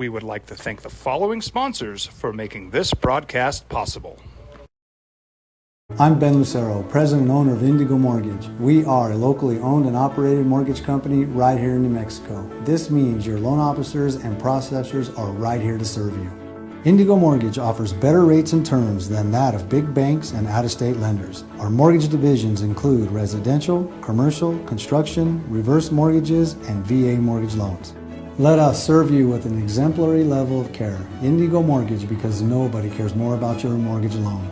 we would like to thank the following sponsors for making this broadcast possible. I'm Ben Lucero, president and owner of Indigo Mortgage. We are a locally owned and operated mortgage company right here in New Mexico. This means your loan officers and processors are right here to serve you. Indigo Mortgage offers better rates and terms than that of big banks and out-of-state lenders. Our mortgage divisions include residential, commercial, construction, reverse mortgages, and VA mortgage loans. Let us serve you with an exemplary level of care. Indigo Mortgage, because nobody cares more about your mortgage loan.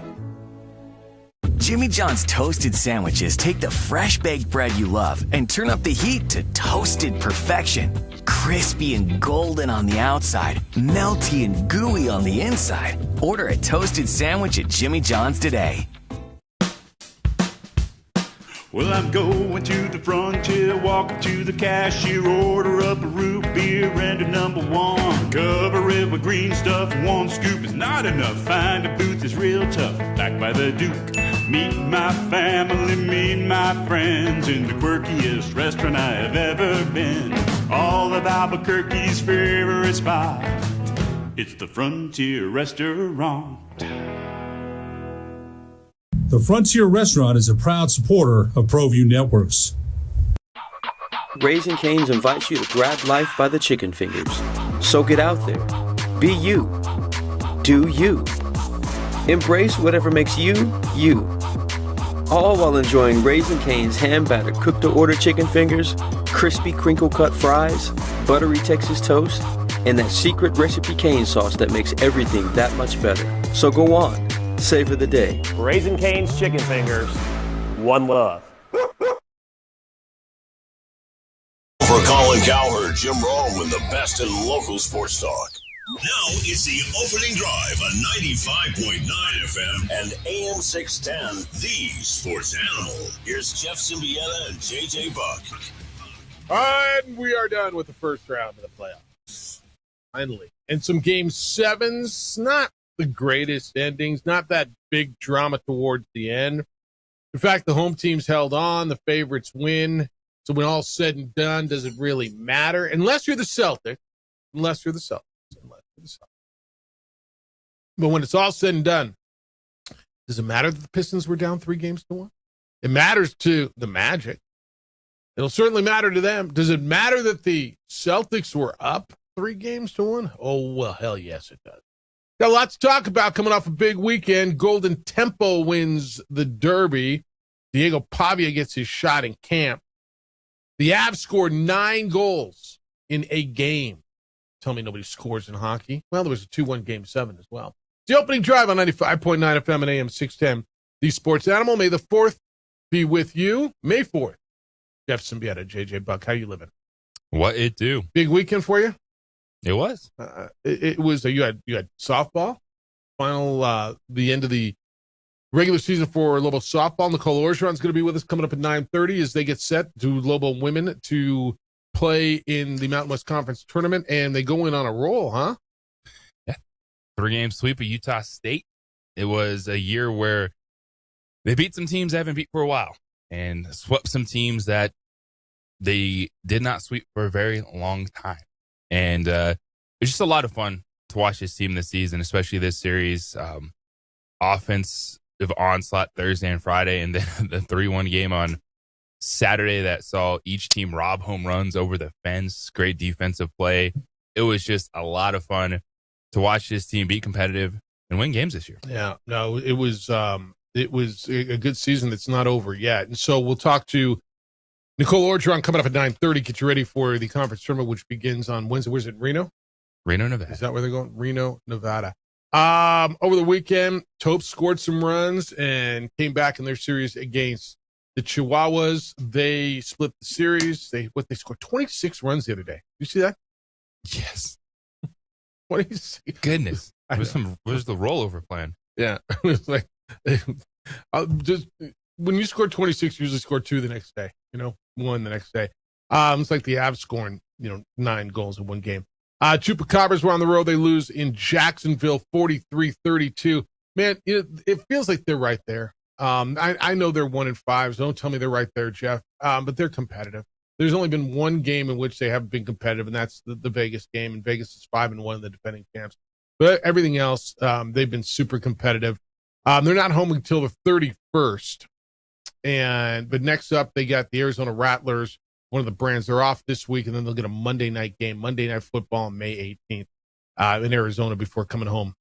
Jimmy John's toasted sandwiches take the fresh baked bread you love and turn up the heat to toasted perfection. Crispy and golden on the outside, melty and gooey on the inside. Order a toasted sandwich at Jimmy John's today. Well, I'm going to the frontier, walking to the cashier, order up a root beer and a number one. Cover it with green stuff, one scoop is not enough. Find a booth is real tough, back by the Duke. Meet my family, meet my friends in the quirkiest restaurant I have ever been. All of Albuquerque's favorite spot, it's the Frontier Restaurant. The Frontier Restaurant is a proud supporter of ProView Networks. Raising Cane's invites you to grab life by the chicken fingers. So get out there. Be you. Do you. Embrace whatever makes you, you. All while enjoying Raising Cane's hand-battered cooked-to-order chicken fingers, crispy crinkle-cut fries, buttery Texas toast, and that secret recipe cane sauce that makes everything that much better. So go on. Savor the day. Raising Cane's chicken fingers. One love. For Colin Cowherd, Jim Rome, and the best in local sports talk. Now it's the opening drive on 95.9 FM and AM 610, the sports animal. Here's Jeff Symbieta and JJ Buck. And we are done with the first round of the playoffs. Finally. And some game sevens, not the greatest endings, not that big drama towards the end. In fact, the home teams held on, the favorites win. So when all's said and done, does it really matter? Unless you're the Celtics. But when it's all said and done, does it matter that the Pistons were down 3-1? It matters to the Magic. It'll certainly matter to them. Does it matter that the Celtics were up 3-1? Oh, well, hell yes, it does. Got a lot to talk about coming off a big weekend. Golden Tempo wins the Derby. Diego Pavia gets his shot in camp. The Avs scored 9 goals in a game. Tell me nobody scores in hockey. Well, there was a 2-1 Game 7 as well. The opening drive on 95.9 FM and AM 610. The Sports Animal. May the 4th be with you. May 4th. Jeff Symbieta, JJ Buck. How you living? What it do? Big weekend for you? It was. It was. You had softball. Final. The end of the regular season for Lobo softball. Nicole Orgeron's going to be with us coming up at 9:30 as they get set to Lobo women to play in the Mountain West Conference tournament, and they go in on a roll, huh? Yeah. 3-game sweep of Utah State. It was a year where they beat some teams they haven't beat for a while and swept some teams that they did not sweep for a very long time. And it's just a lot of fun to watch this team this season, especially this series. Offensive onslaught Thursday and Friday, and then the 3-1 game on Saturday that saw each team rob home runs over the fence. Great defensive play. It was just a lot of fun to watch this team be competitive and win games this year. Yeah, no, it was a good season that's not over yet. And so we'll talk to Nicole Orgeron coming up at 9:30. Get you ready for the conference tournament, which begins on Wednesday. Where's it? Reno, Nevada. Is that where they're going? Reno, Nevada. Over the weekend, Topes scored some runs and came back in their series against the Chihuahuas. They split the series. They scored 26 runs the other day. You see that? Yes. 26. Goodness. Where's the rollover plan? Yeah. It was like, just when you score 26, you usually score 2 the next day, 1 the next day. It's like the Avs scoring, 9 goals in one game. Chupacabras were on the road. They lose in Jacksonville 43-32. Man, it feels like they're right there. I know they're 1-5, so don't tell me they're right there, Jeff. But they're competitive. There's only been one game in which they haven't been competitive, and that's the Vegas game. And Vegas is 5-1, the defending champs. But everything else, they've been super competitive. They're not home until the 31st. But next up, they got the Arizona Rattlers, one of the brands. They're off this week, and then they'll get a Monday night game, Monday Night Football on May 18th in Arizona before coming home.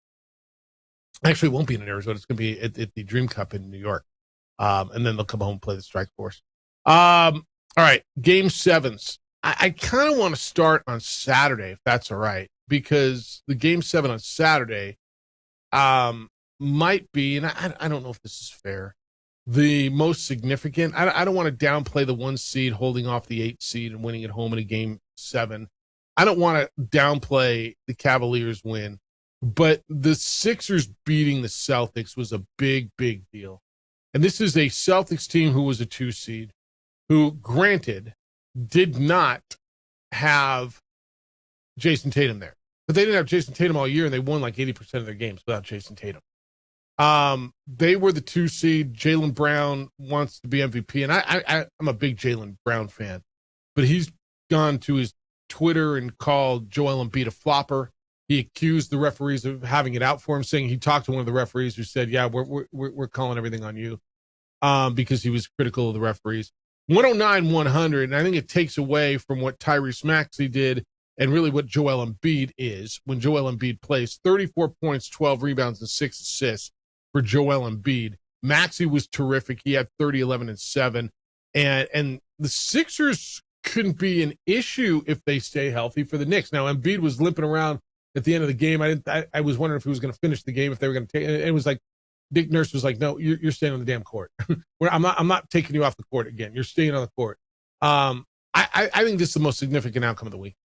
Actually, it won't be in Arizona. It's going to be at the Dream Cup in New York. And then they'll come home and play the Strike Force. All right, Game 7s. I kind of want to start on Saturday, if that's all right, because the Game 7 on Saturday might be, and I don't know if this is fair, the most significant. I don't want to downplay the 1 seed holding off the 8 seed and winning at home in a Game 7. I don't want to downplay the Cavaliers win, but the Sixers beating the Celtics was a big, big deal. And this is a Celtics team who was a 2 seed, who, granted, did not have Jason Tatum there. But they didn't have Jason Tatum all year, and they won like 80% of their games without Jason Tatum. They were the 2 seed. Jaylen Brown wants to be MVP, and I'm a big Jaylen Brown fan. But he's gone to his Twitter and called Joel Embiid a flopper. He accused the referees of having it out for him, saying he talked to one of the referees who said, yeah, we're calling everything on you, because he was critical of the referees. 109-100, and I think it takes away from what Tyrese Maxey did and really what Joel Embiid is when Joel Embiid plays. 34 points, 12 rebounds, and 6 assists for Joel Embiid. Maxey was terrific. He had 30, 11, and 7. And the Sixers couldn't be an issue if they stay healthy for the Knicks. Now, Embiid was limping around at the end of the game. I was wondering if he was going to finish the game, if they were going to take it. It was like, Dick Nurse was like, no, you're staying on the damn court. I'm not taking you off the court again. You're staying on the court. I think this is the most significant outcome of the week.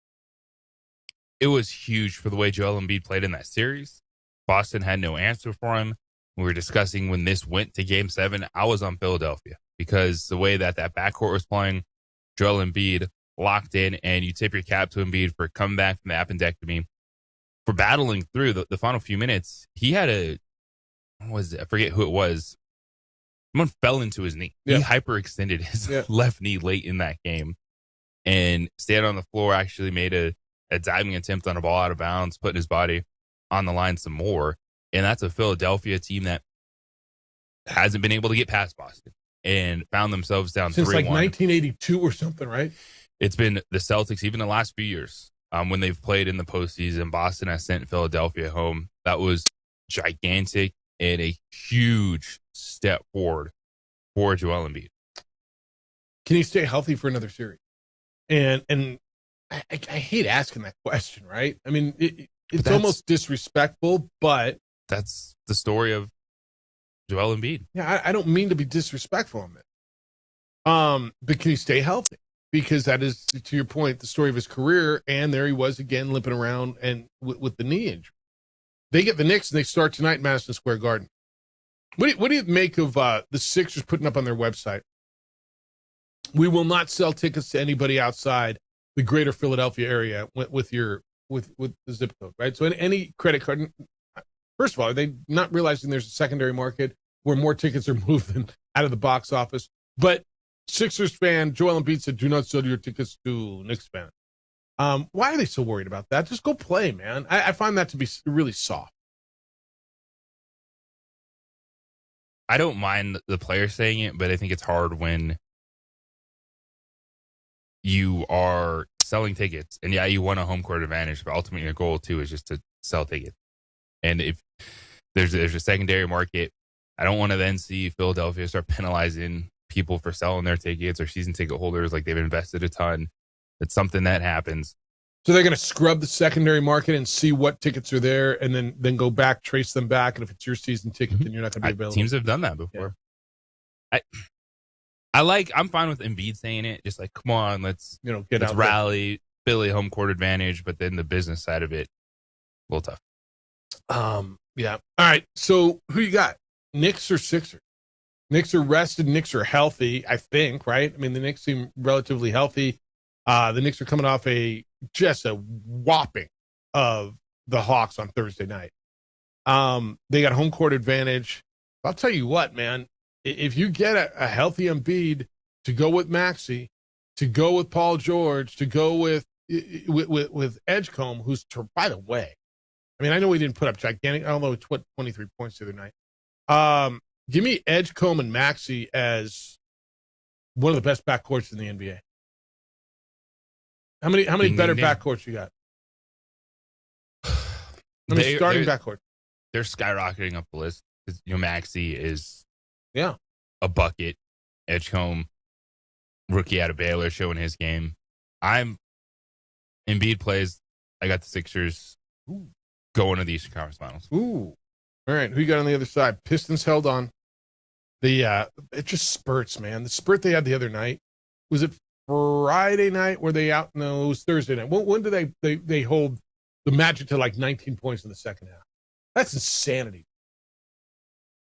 It was huge for the way Joel Embiid played in that series. Boston had no answer for him. We were discussing when this went to Game 7, I was on Philadelphia because the way that backcourt was playing, Joel Embiid locked in, and you tip your cap to Embiid for coming back from the appendectomy, for battling through the final few minutes. He had I forget who it was. Someone fell into his knee. Yeah. He hyperextended his left knee late in that game and stayed on the floor, actually made a diving attempt on a ball out of bounds, putting his body on the line some more. And that's a Philadelphia team that hasn't been able to get past Boston and found themselves down 3-1. Since like 1982 or something, right? It's been the Celtics, even the last few years, when they've played in the postseason. Boston has sent Philadelphia home. That was gigantic and a huge step forward for Joel Embiid. Can he stay healthy for another series? And I hate asking that question, right? I mean, it's almost disrespectful, but that's the story of Joel Embiid. Yeah, I don't mean to be disrespectful on it. But can he stay healthy? Because that is, to your point, the story of his career. And there he was again, limping around and with the knee injury. They get the Knicks, and they start tonight in Madison Square Garden. What do you make of the Sixers putting up on their website? We will not sell tickets to anybody outside the greater Philadelphia area with the zip code, right? So any credit card, first of all, are they not realizing there's a secondary market where more tickets are moved than out of the box office? But Sixers fan Joel Embiid said, do not sell your tickets to Knicks fans. Why are they so worried about that? Just go play, man. I find that to be really soft. I don't mind the player saying it, but I think it's hard when you are selling tickets. And yeah, you want a home court advantage, but ultimately your goal too is just to sell tickets. And if there's a secondary market, I don't want to then see Philadelphia start penalizing people for selling their tickets or season ticket holders like they've invested a ton. It's something that happens. So they're going to scrub the secondary market and see what tickets are there, and then go back, trace them back. And if it's your season ticket, then you're not going to be available. Teams have done that before. Yeah. I'm fine with Embiid saying it. Just like, come on, let's rally, Philly home court advantage. But then the business side of it, a little tough. Yeah. All right. So who you got? Knicks or Sixers? Knicks are rested. Knicks are healthy, I think, right? I mean, the Knicks seem relatively healthy. The Knicks are coming off just a whopping of the Hawks on Thursday night. They got home court advantage. I'll tell you what, man, if you get a healthy Embiid to go with Maxey, to go with Paul George, to go with Edgecombe, who's, by the way, I mean, I know he didn't put up gigantic, although it's 23 points the other night. Give me Edgecombe and Maxey as one of the best backcourts in the NBA. How many better backcourts you got? Starting backcourt. They're skyrocketing up the list. Maxey is a bucket. Edgecombe, rookie out of Baylor, showing his game. Embiid plays. I got the Sixers going to the Eastern Conference Finals. Ooh. All right, who you got on the other side? Pistons held on. It just spurts, man. The spurt they had the other night, was it Friday night? Were they out? No, it was Thursday night. When did they hold the Magic to like 19 points in the second half? That's insanity.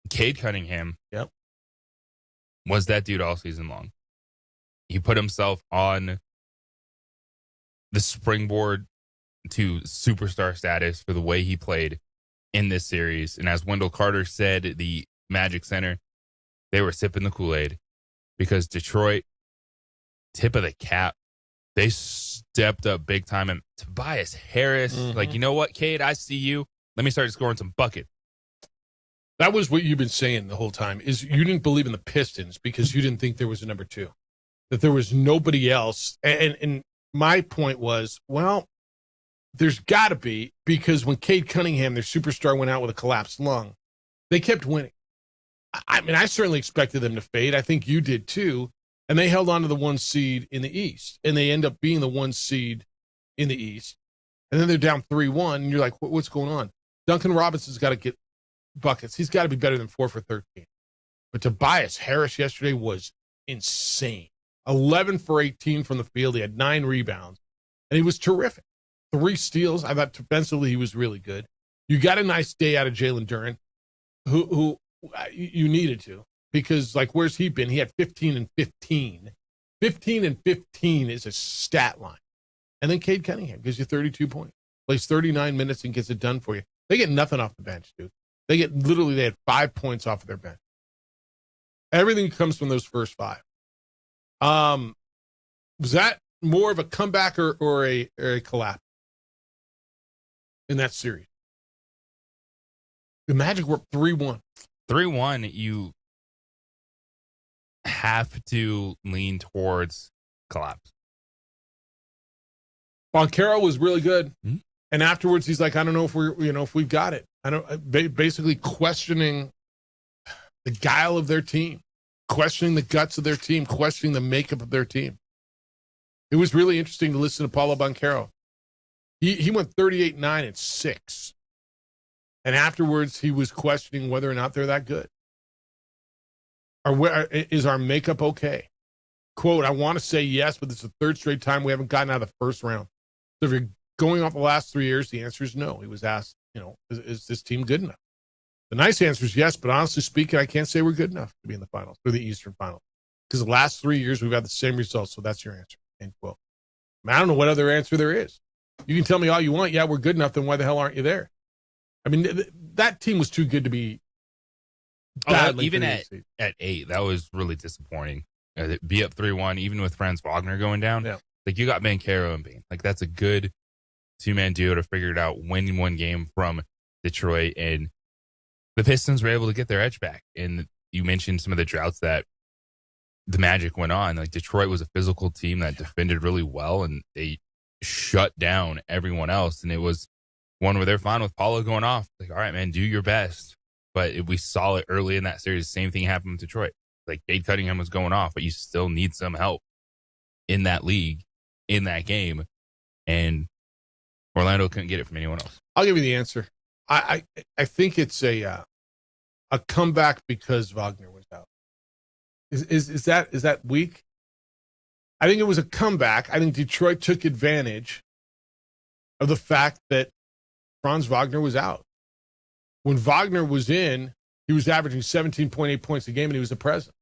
Cade Cunningham. Yep. Was that dude all season long. He put himself on the springboard to superstar status for the way he played in this series. And as Wendell Carter said, the Magic Center, they were sipping the Kool-Aid because Detroit, tip of the cap, they stepped up big time. And Tobias Harris, like, you know what, Cade, I see you. Let me start scoring some buckets. That was what you've been saying the whole time, is you didn't believe in the Pistons because you didn't think there was a number two, that there was nobody else. And my point was, well, there's got to be, because when Cade Cunningham, their superstar, went out with a collapsed lung, they kept winning. I mean, I certainly expected them to fade. I think you did too. And they held on to the 1 seed in the East, and they end up being the 1 seed in the East. And then they're down 3-1, and you're like, what's going on? Duncan Robinson's got to get buckets. He's got to be better than 4 for 13. But Tobias Harris yesterday was insane. 11 for 18 from the field. He had 9 rebounds, and he was terrific. 3 steals. I thought defensively he was really good. You got a nice day out of Jalen Duren, who you needed to, because, like, where's he been? He had 15 and 15. 15 and 15 is a stat line. And then Cade Cunningham gives you 32 points, plays 39 minutes and gets it done for you. They get nothing off the bench, dude. They had 5 points off of their bench. Everything comes from those first 5. Was that more of a comeback or a collapse in that series? The Magic were 3-1. 3-1, you have to lean towards collapse. Boncaro was really good. Mm-hmm. And afterwards, he's like, I don't know if we've got it. Basically questioning the guile of their team, questioning the guts of their team, questioning the makeup of their team. It was really interesting to listen to Paulo Boncaro. He went 38-9 and 6. And afterwards, he was questioning whether or not they're that good. Is our makeup okay? Quote, I want to say yes, but it's the 3rd straight time we haven't gotten out of the first round. So if you're going off the last 3 years, the answer is no. He was asked, is this team good enough? The nice answer is yes, but honestly speaking, I can't say we're good enough to be in the finals, or the Eastern Finals. Because the last 3 years, we've had the same results, so that's your answer. End quote. I don't know what other answer there is. You can tell me all you want. Yeah, we're good enough. Then why the hell aren't you there? I mean, that team was too good to be. Even at 8, that was really disappointing. Be up 3-1, even with Franz Wagner going down. Yeah. Like, you got Banchero and Bain. Like, that's a good 2-man duo to figure it out, win one game from Detroit. And the Pistons were able to get their edge back. And you mentioned some of the droughts that the Magic went on. Like, Detroit was a physical team that defended really well, and they shut down everyone else. And it was one where they're fine with Paulo going off. Like, all right, man, do your best. But we saw it early in that series. Same thing happened with Detroit. Like, Cade Cunningham was going off, but you still need some help in that league, in that game. And Orlando couldn't get it from anyone else. I'll give you the answer. I think it's a comeback because Wagner was out. Is that weak? I think it was a comeback. I think Detroit took advantage of the fact that Franz Wagner was out. When Wagner was in, he was averaging 17.8 points a game, and he was the president.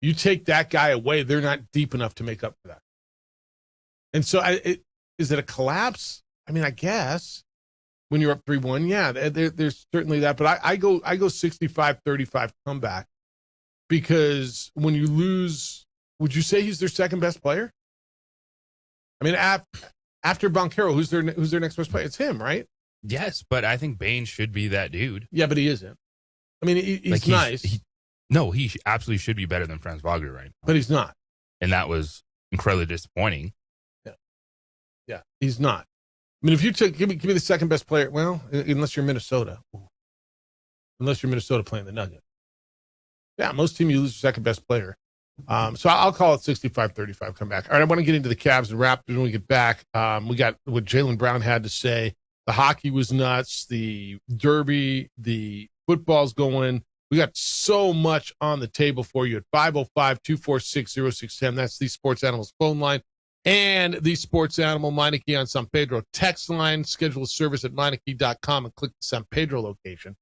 You take that guy away, they're not deep enough to make up for that. And so is it a collapse? I mean, I guess when you're up 3-1, yeah, there's certainly that. But I go 65-35 comeback, because when you lose Would you say he's their second best player? I mean, after Banchero, who's their next best player? It's him, right? Yes, but I think Bain should be that dude. Yeah, but he isn't. I mean, he's Like, nice. He absolutely should be better than Franz Wagner right now. But he's not. And that was incredibly disappointing. Yeah, he's not. I mean, if you took give me the second best player, well, unless you're Minnesota, playing the Nuggets. Yeah, most teams you lose your second best player. So I'll call it 65-35 comeback. All right, I want to get into the Cavs and Raptors when we get back. We got what Jaylen Brown had to say. The hockey was nuts. The derby, the football's going. We got so much on the table for you at 505-246-0610. That's the Sports Animals phone line. And the Sports Animal Meineke on San Pedro text line. Schedule a service at Meineke.com and click the San Pedro location.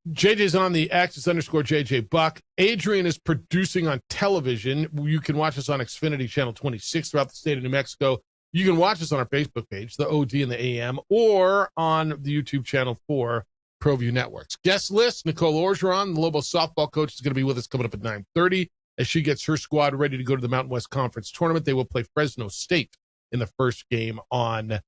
JJ's on the X. It's _JJ Buck. Adrian is producing on television. You can watch us on Xfinity Channel 26 throughout the state of New Mexico. You can watch us on our Facebook page, the OD and the AM, or on the YouTube channel for ProView Networks. Guest list, Nicole Orgeron, the Lobo softball coach, is going to be with us coming up at 9:30 as she gets her squad ready to go to the Mountain West Conference Tournament. They will play Fresno State in the first game on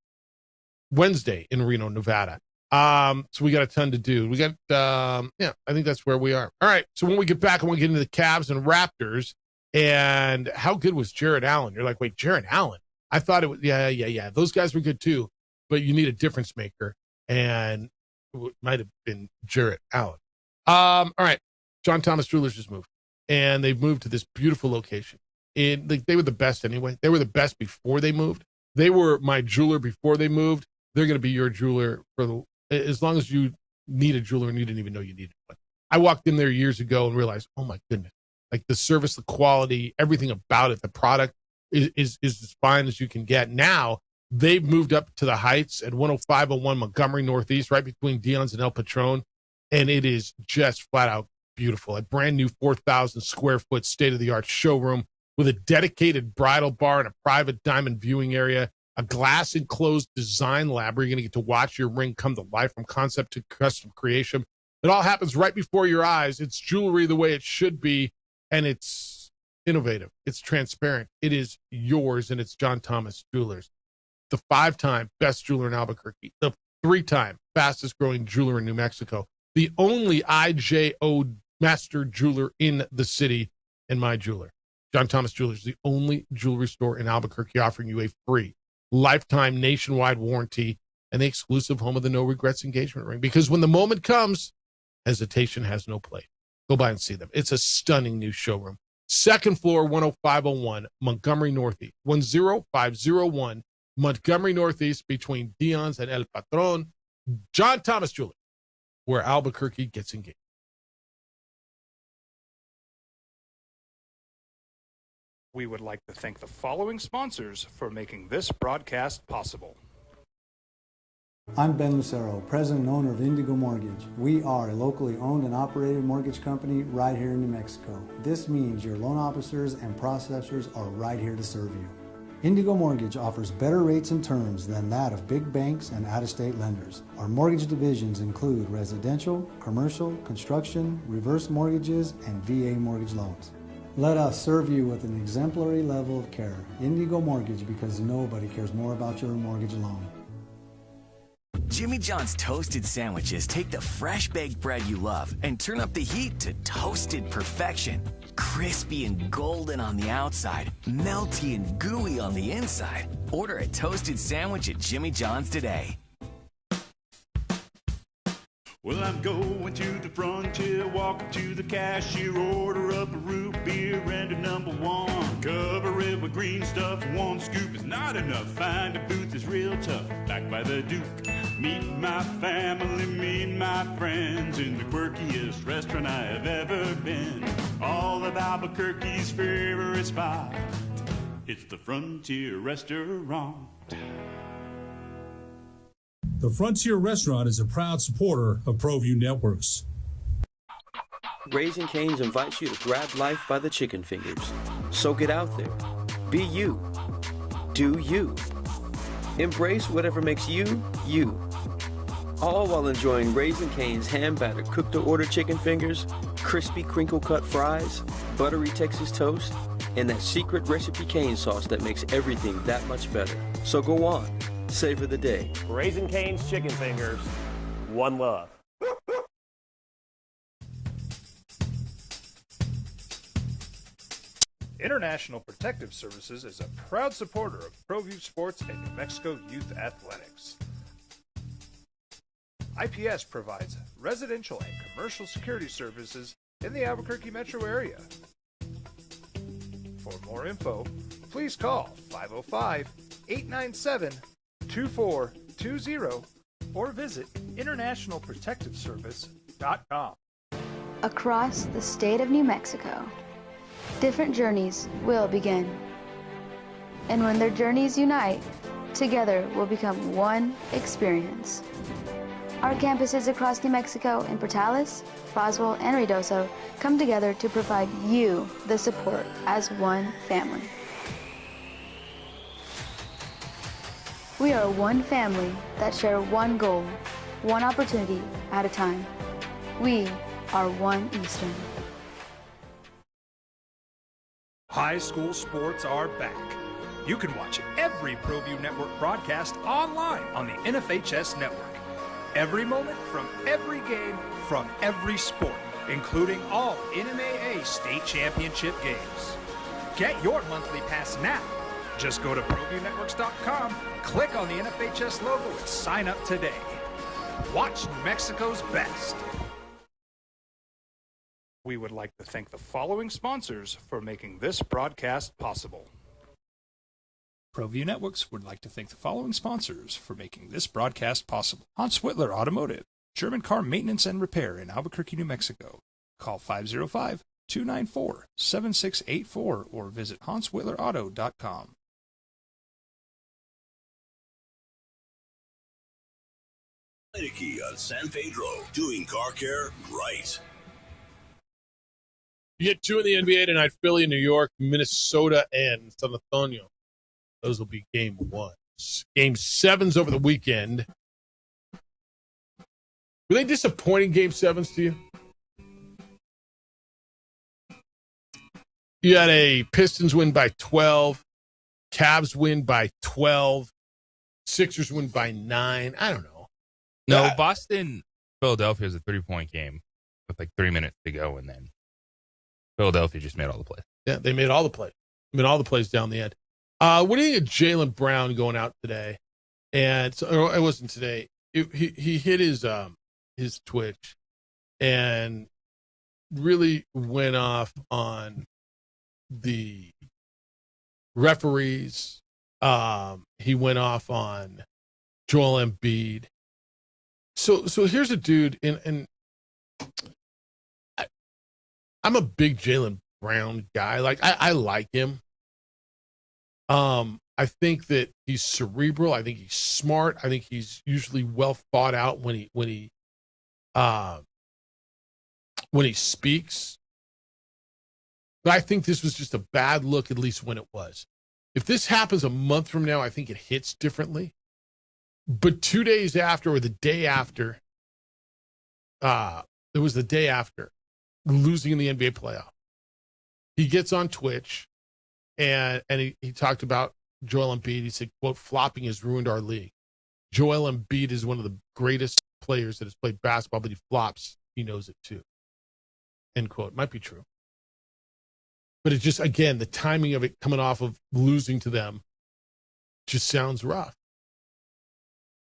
Wednesday in Reno, Nevada. So we got a ton to do. We got, I think that's where we are. All right. So when we get back, I want to get into the Cavs and Raptors and how good was Jarrett Allen? You're like, wait, Jarrett Allen? I thought it was, yeah. Those guys were good too, but you need a difference maker, and it might have been Jarrett Allen. All right. John Thomas Jewelers just moved, and they've moved to this beautiful location. They were the best anyway. They were the best before they moved. They were my jeweler before they moved. They're going to be your jeweler as long as you need a jeweler and you didn't even know you needed one. I walked in there years ago and realized, oh my goodness, like the service, the quality, everything about it, the product is as fine as you can get. Now they've moved up to the heights at 10501 Montgomery Northeast, right between Dion's and El Patron. And it is just flat out beautiful. A brand new 4,000 square foot state-of-the-art showroom with a dedicated bridal bar and a private diamond viewing area, a glass enclosed design lab where you're going to get to watch your ring come to life from concept to custom creation. It all happens right before your eyes. It's jewelry the way it should be, and it's innovative. It's transparent. It is yours, and it's John Thomas Jewelers. The 5-time best jeweler in Albuquerque, the 3-time fastest growing jeweler in New Mexico, the only IJO master jeweler in the city, and my jeweler. John Thomas Jewelers, the only jewelry store in Albuquerque offering you a free lifetime nationwide warranty and the exclusive home of the no regrets engagement ring. Because when the moment comes, hesitation has no place. Go by and see them. It's a stunning new showroom. Second floor, 10501 Montgomery Northeast, 10501 Montgomery Northeast between Dion's and El Patron. John Thomas Jewelers, where Albuquerque gets engaged. We would like to thank the following sponsors for making this broadcast possible. I'm Ben Lucero, president and owner of Indigo Mortgage. We are a locally owned and operated mortgage company right here in New Mexico. This means your loan officers and processors are right here to serve you. Indigo Mortgage offers better rates and terms than that of big banks and out-of-state lenders. Our mortgage divisions include residential, commercial, construction, reverse mortgages, and VA mortgage loans. Let us serve you with an exemplary level of care. Indigo Mortgage, because nobody cares more about your mortgage loan. Jimmy John's toasted sandwiches take the fresh baked bread you love and turn up the heat to toasted perfection. Crispy and golden on the outside, melty and gooey on the inside. Order a toasted sandwich at Jimmy John's today. Well, I'm going to the frontier, walking to the cashier, order up a root beer and a number one. Cover it with green stuff, one scoop is not enough. Find a booth is real tough, back by the Duke. Meet my family, meet my friends in the quirkiest restaurant I have ever been. All of Albuquerque's favorite spot, it's the Frontier Restaurant. The Frontier Restaurant is a proud supporter of ProView Networks. Raising Cane's invites you to grab life by the chicken fingers. So get out there. Be you. Do you. Embrace whatever makes you, you. All while enjoying Raising Cane's hand-battered cooked-to-order chicken fingers, crispy crinkle-cut fries, buttery Texas toast, and that secret recipe cane sauce that makes everything that much better. So go on, savor the day. Raising Cane's chicken fingers, one love. International Protective Services is a proud supporter of ProView Sports and New Mexico Youth Athletics. IPS provides residential and commercial security services in the Albuquerque metro area. For more info, please call 505-897-2420 or visit internationalprotectiveservice.com. Across the state of New Mexico, different journeys will begin. And when their journeys unite, together will become one experience. Our campuses across New Mexico in Portales, Roswell, and Ruidoso come together to provide you the support as one family. We are one family that share one goal, one opportunity at a time. We are One Eastern. High school sports are back. You can watch every ProView Network broadcast online on the NFHS network. Every moment from every game from every sport, including all NMAA state championship games. Get your monthly pass now. Just go to ProViewNetworks.com, click on the NFHS logo, and sign up today. Watch New Mexico's best. We would like to thank the following sponsors for making this broadcast possible. ProView Networks would like to thank the following sponsors for making this broadcast possible. Hans Whitler Automotive, German car maintenance and repair in Albuquerque, New Mexico. Call 505-294-7684 or visit HansWhitlerAuto.com. Heineke on San Pedro, doing car care right. You get two in the NBA tonight: Philly, New York, Minnesota, and San Antonio. Those will be game one. Game sevens over the weekend. Were they disappointing game sevens to you? You had a Pistons win by 12, Cavs win by 12, Sixers win by 9. I don't know. No, Boston, Philadelphia is a 3-point game with like 3 minutes to go, and then Philadelphia just made all the plays. Yeah, they made all the plays. Made all the plays down the end. What do you think of Jaylen Brown going out today? And so, it wasn't today. He hit his Twitch and really went off on the referees. He went off on Joel Embiid. So here's a dude, and I'm a big Jaylen Brown guy. Like I like him. I think that he's cerebral. I think he's smart. I think he's usually well thought out when he speaks. But I think this was just a bad look, at least when it was. If this happens a month from now, I think it hits differently. But 2 days after, or the day after, it was the day after losing in the NBA playoff, he gets on Twitch and he talked about Joel Embiid. He said, quote, flopping has ruined our league. Joel Embiid is one of the greatest players that has played basketball, but he flops. He knows it too. End quote. Might be true. But it just, again, the timing of it coming off of losing to them just sounds rough.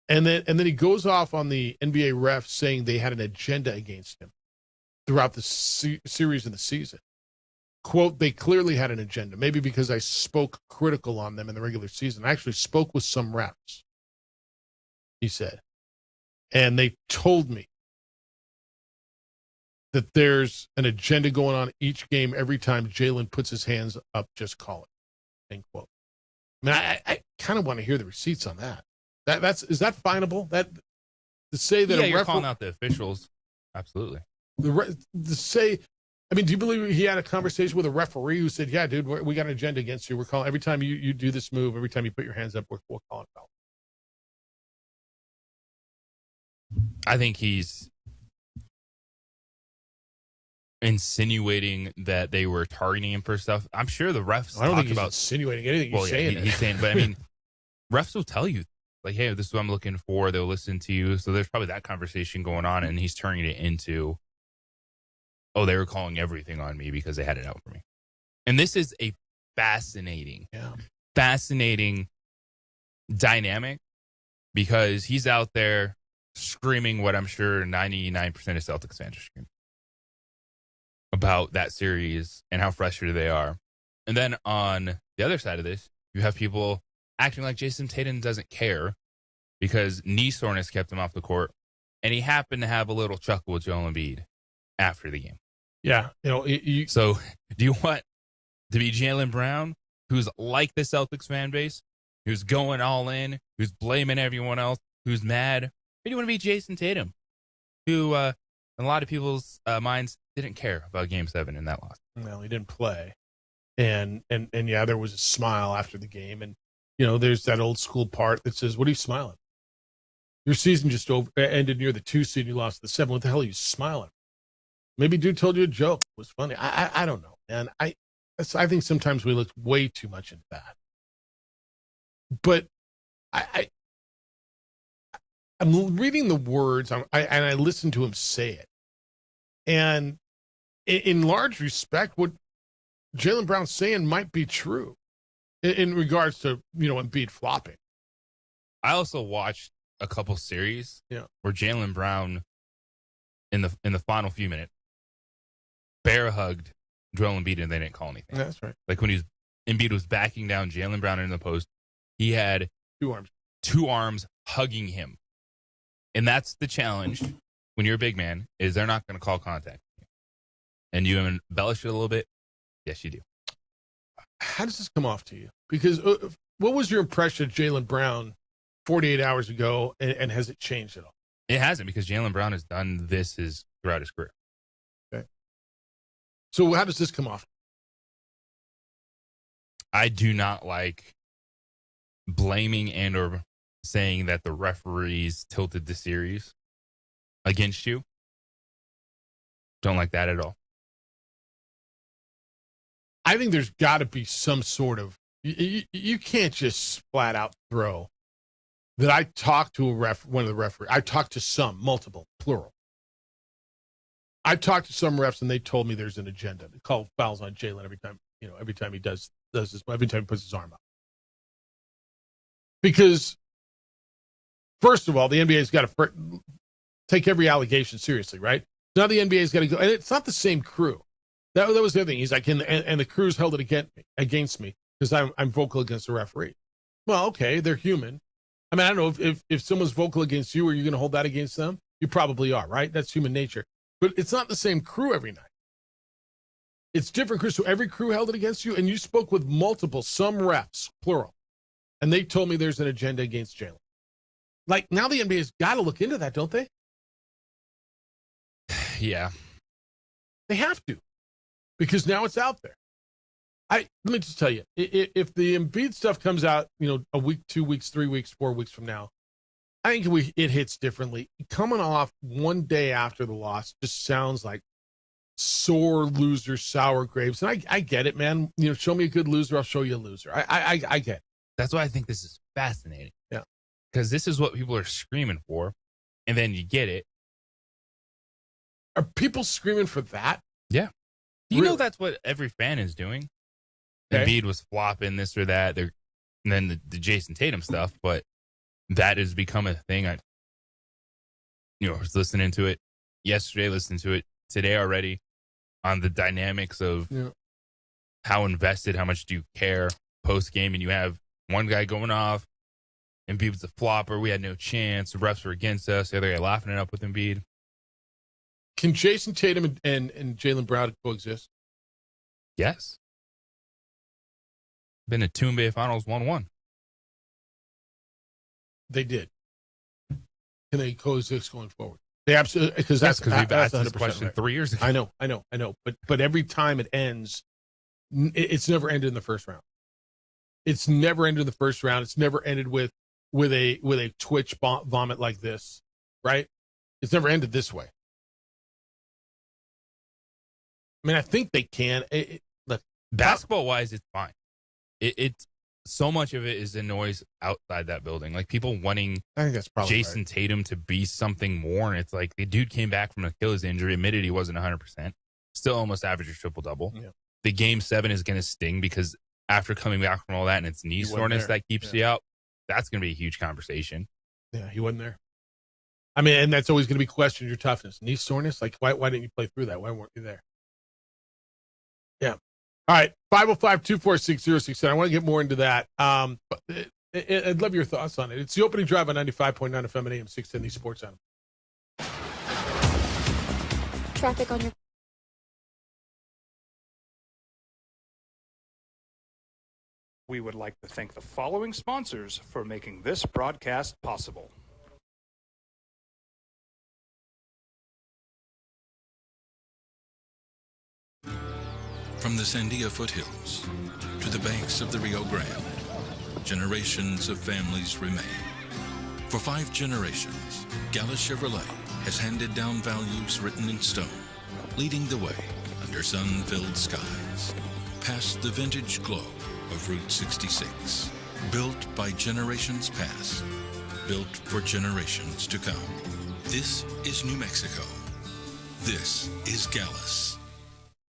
And then he goes off on the NBA refs saying they had an agenda against him throughout the series of the season. Quote, they clearly had an agenda, maybe because I spoke critical on them in the regular season. I actually spoke with some refs, he said. And they told me that there's an agenda going on each game. Every time Jaylen puts his hands up, just call it. End quote. I mean, I kind of want to hear the receipts on that. Is that finable? That to say that you're calling out the officials. Absolutely. To say, I mean, do you believe he had a conversation with a referee who said, "Yeah, dude, we got an agenda against you. We're calling every time you do this move, every time you put your hands up, we're calling foul." I think he's insinuating that they were targeting him for stuff. I'm sure the refs. I don't think he's insinuating anything. He's saying he's saying, but I mean, refs will tell you, like, hey, this is what I'm looking for. They'll listen to you. So there's probably that conversation going on, and he's turning it into, oh, they were calling everything on me because they had it out for me. And this is a fascinating dynamic because he's out there screaming what I'm sure 99% of Celtics fans are screaming about that series and how frustrated they are. And then on the other side of this, you have people acting like Jason Tatum doesn't care because knee soreness kept him off the court, and he happened to have a little chuckle with Joel Embiid after the game. Yeah. So do you want to be Jaylen Brown, who's like the Celtics fan base, who's going all in, who's blaming everyone else, who's mad? Or do you want to be Jason Tatum, who in a lot of people's minds didn't care about Game 7 in that loss? Well, he didn't play. And yeah, there was a smile after the game. And, you know, there's that old school part that says, what are you smiling? Your season just ended near the 2 seed. You lost the 7. What the hell are you smiling? Maybe dude told you a joke. It was funny. I don't know. And I think sometimes we look way too much into that. But I'm reading the words, and I listen to him say it. And in large respect, what Jaylen Brown's saying might be true in regards to, you know, Embiid flopping. I also watched a couple series where Jaylen Brown in the final few minutes bear hugged Joel Embiid and they didn't call anything. That's right. Like when Embiid was backing down Jaylen Brown in the post, he had two arms hugging him. And that's the challenge when you're a big man, is they're not going to call contact. And you embellish it a little bit. Yes, you do. How does this come off to you? Because what was your impression of Jaylen Brown 48 hours ago, and has it changed at all? It hasn't, because Jaylen Brown has done this throughout his career. Okay. So how does this come off? I do not like blaming and or saying that the referees tilted the series against you. Don't like that at all. I think there's got to be some sort of, you can't just flat out throw that I talked to one of the referees. I talked to some, multiple, plural. I talked to some refs and they told me there's an agenda to call fouls on Jaylen every time he does this, every time he puts his arm out. Because first of all, the NBA's got to take every allegation seriously, right? Now the NBA's got to go, and it's not the same crew. That was the other thing. He's like, and the crew's held it against me because I'm vocal against the referee. Well, okay, they're human. I mean, I don't know if someone's vocal against you, are you going to hold that against them? You probably are, right? That's human nature. But it's not the same crew every night. It's different crews. So every crew held it against you, and you spoke with some refs, plural, and they told me there's an agenda against Jaylen. Like, now the NBA's got to look into that, don't they? Yeah. They have to. Because now it's out there. Let me just tell you, if the Embiid stuff comes out, a week, 2 weeks, 3 weeks, 4 weeks from now, I think it hits differently. Coming off one day after the loss just sounds like sore loser, sour grapes. And I get it, man. Show me a good loser, I'll show you a loser. I get it. That's why I think this is fascinating. Yeah. Because this is what people are screaming for, and then you get it. Are people screaming for that? Yeah. You know that's what every fan is doing. Okay. Embiid was flopping this or that. And then the Jason Tatum stuff, but that has become a thing. I was listening to it yesterday, listening to it today already on the dynamics of how invested, how much do you care post game, and you have one guy going off, Embiid was a flopper, we had no chance, the refs were against us, the other guy laughing it up with Embiid. Can Jason Tatum and Jaylen Brown coexist? Yes. Been to Toonbay Finals 1-1. They did. Can they coexist going forward? They absolutely, because we've asked this question 3 years ago. I know. But every time it ends, it's never ended in the first round. It's never ended in the first round. It's never ended with a twitch vomit like this, right? It's never ended this way. I mean, I think they can. Look, basketball-wise, it's fine. It's so much of it is the noise outside that building. Like people wanting I think that's probably Jason Tatum to be something more. And it's like the dude came back from an Achilles injury, admitted he wasn't 100%, still almost averaged a triple-double. Yeah. The game 7 is going to sting because after coming back from all that and it's knee soreness that keeps you out, that's going to be a huge conversation. Yeah, he wasn't there. I mean, and that's always going to be questioned, your toughness. Knee soreness? Like, why didn't you play through that? Why weren't you there? Yeah. All right, 505-246-0610. I want to get more into that. But I'd love your thoughts on it. It's the opening drive on 95.9 FM and AM 610, the Sports Animal. Traffic on your... We would like to thank the following sponsors for making this broadcast possible. From the Sandia foothills to the banks of the Rio Grande, generations of families remain. For 5 generations, Gallus Chevrolet has handed down values written in stone, leading the way under sun-filled skies, past the vintage glow of Route 66. Built by generations past, built for generations to come. This is New Mexico. This is Gallus.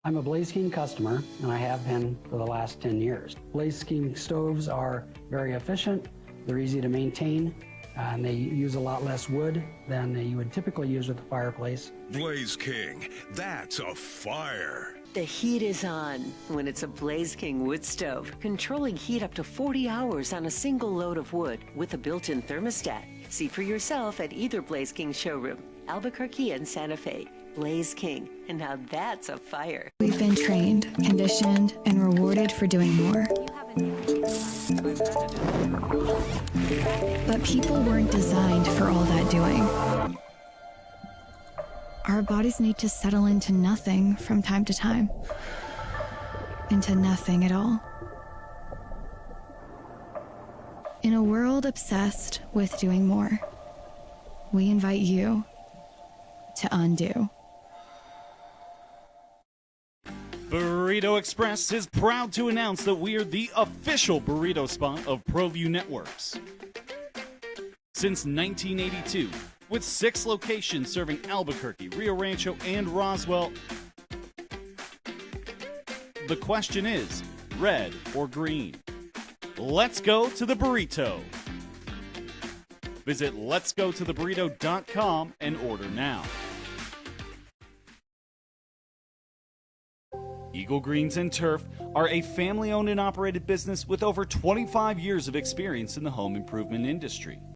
I'm a Blaze King customer, and I have been for the last 10 years. Blaze King stoves are very efficient, they're easy to maintain, and they use a lot less wood than you would typically use with a fireplace. Blaze King, that's a fire. The heat is on when it's a Blaze King wood stove, controlling heat up to 40 hours on a single load of wood with a built-in thermostat. See for yourself at either Blaze King showroom, Albuquerque and Santa Fe. Blaze King, and now that's a fire. We've been trained, conditioned, and rewarded for doing more. But people weren't designed for all that doing. Our bodies need to settle into nothing from time to time. Into nothing at all. In a world obsessed with doing more, we invite you to undo. Burrito Express is proud to announce that we are the official burrito spot of ProView Networks. Since 1982, with 6 locations serving Albuquerque, Rio Rancho, and Roswell, the question is, red or green? Let's go to the burrito. Visit letsgototheburrito.com and order now. Eagle Greens and Turf are a family-owned and operated business with over 25 years of experience in the home improvement industry.